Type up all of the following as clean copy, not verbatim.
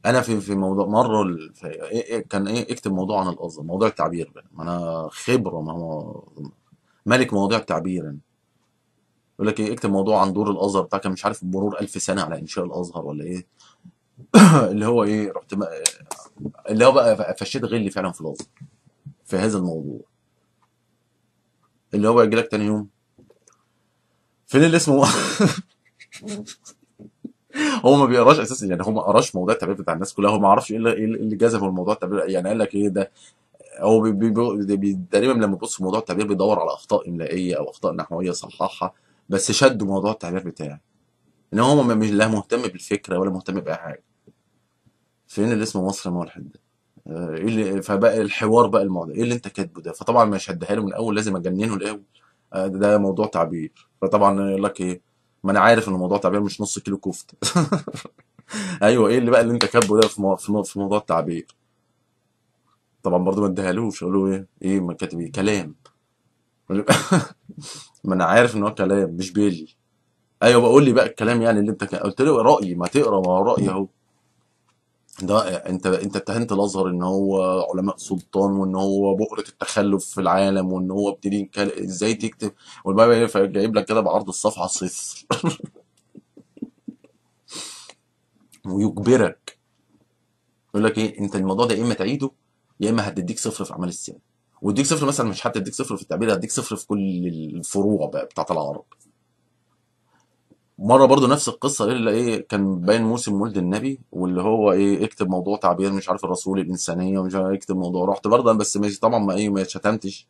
انا في موضوع مره كان ايه، اكتب موضوع عن الازهر، موضوع التعبير بقى، ما انا خبره، ما هو ملك مواضيع التعبير يعني. يقول لك ايه، اكتب موضوع عن دور الازهر بتاع، كان مش عارف مرور 1000 سنه على انشاء الازهر ولا ايه. اللي هو ايه، اللي هو بقى فشيت غلي فعلا في الازهر في هذا الموضوع. اللي هو يجي لك تاني يوم، فين اللي اسمه هو ما بيقراش اساسا يعني، هو ما قراش موضوع التعبير بتاع الناس كلها، هو ما عرفش ايه اللي جذبه الموضوع التعبير يعني. قال لك ايه ده، هو تقريبا لما بيبص في موضوع التعبير بيدور على اخطاء املائيه او اخطاء نحويه يصححها، بس شدوا موضوع التعبير بتاعه. ان هو مش لا مهتم بالفكره ولا مهتم باي حاجه. فين اللي اسمه مصر ملحد ده؟ ايه اللي فبقى الحوار بقى الموضوع ايه اللي انت كاتبه ده، فطبعا مش هديها له من الاول، لازم اجننه الاول. ده موضوع تعبير، فطبعا يقول لك ايه، ما انا عارف ان موضوع تعبير مش نص كيلو كفته. ايوه، ايه اللي بقى اللي انت كاتبه ده في موضوع التعبير. طبعا برضو ما اديهالوش، اقول له ايه ما كاتب ايه كلام. ما انا عارف ان هو كلام مش بيلي. ايوه بقول لي بقى الكلام يعني اللي انت قلت له رايي، ما تقرا، ما هو رايي اهو. ده انت اتهمت الازهر ان هو علماء سلطان، وان هو بؤرة التخلف في العالم، وان هو ازاي تكتب، والبقى جايب لك كده بعرض الصفحه صفر. ويجبرك، يقول لك ايه، انت الموضوع ده يا اما تعيده يا اما هتديك صفر في اعمال السنه. واديك صفر مثلا، مش حتى اديك صفر في التعبير، هديك صفر في كل الفروع بقى بتاعت العرب. مره برضو نفس القصه، اللي ايه كان باين موسم ولد النبي، واللي هو ايه اكتب موضوع تعبير مش عارف الرسول الانسانيه، ومش عارف اكتب موضوع، رحت برضه بس مش طبعا ما شتمتش،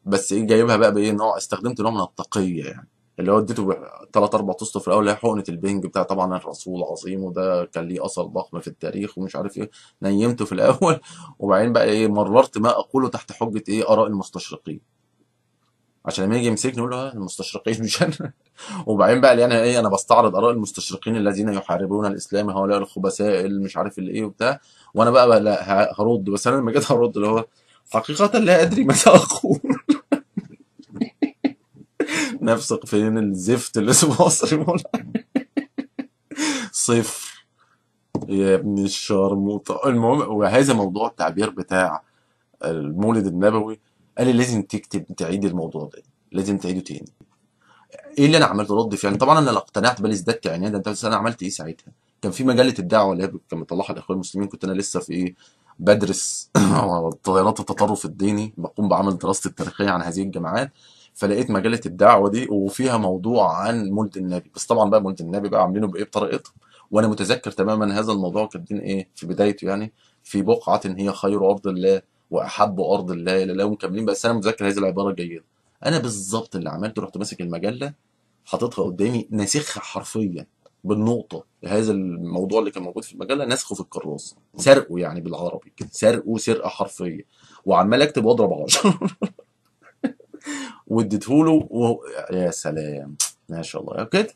بس ايه جايبها بقى بايه نوع، استخدمت نوع من التقيه يعني. اللي هو اديته ثلاث اربع اسطر في الاول، اللي هي حقنه البنج بتاع طبعا الرسول عظيم، وده كان ليه اثر ضخم في التاريخ ومش عارف ايه. نيمته في الاول وبعدين بقى ايه مررت ما اقوله تحت حجه ايه اراء المستشرقين، عشان لما يجي يمسكني يقول له المستشرقين مش انا. وبعدين بقى يعني ايه، انا بستعرض اراء المستشرقين الذين يحاربون الاسلام، هؤلاء الخبثاء اللي مش عارف اللي ايه وبتاع. وانا بقى لا هرد، بس انا لما جيت هرد اللي هو حقيقة لا ادري ماذا اقول. نفس فين الزفت اللي اسمه مصري صفر يا ابن الشرموطة. المهم، وهذا موضوع التعبير بتاع المولد النبوي، قال لي لازم تكتب تعيد الموضوع ده، لازم تعيده تاني. ايه اللي انا عملته رد فعل، طبعا انا لا اقتنعت بل ازددت عنادا. انت بس انا عملت ايه ساعتها، كان في مجله الدعوه اللي هي كان مطلعها الاخوان المسلمين، كنت انا لسه في ايه بدرس تيارات التطرف الديني، بقوم بعمل دراستي التاريخيه عن هذه الجماعات. فلقيت مجله الدعوه دي وفيها موضوع عن مولد النبي، بس طبعا بقى مولد النبي بقى عاملينه بايه بطريقتهم. وانا متذكر تماما هذا الموضوع كاتبين ايه في بدايته يعني، في بقعه هي خير ارض الله واحب ارض الله الى الله مكملين، بس انا متذكر هذه العباره جيدا. انا بالظبط اللي عملته، رحت ماسك المجله حاططها قدامي ناسخها حرفيا بالنقطة، هذا الموضوع اللي كان موجود في المجلة نسخه في الكراسة، سرقه يعني بالعربي كده، سرقه سرقة حرفية. وعمال اكتب واضرب 10. واديته له يا سلام، ما شاء الله كده.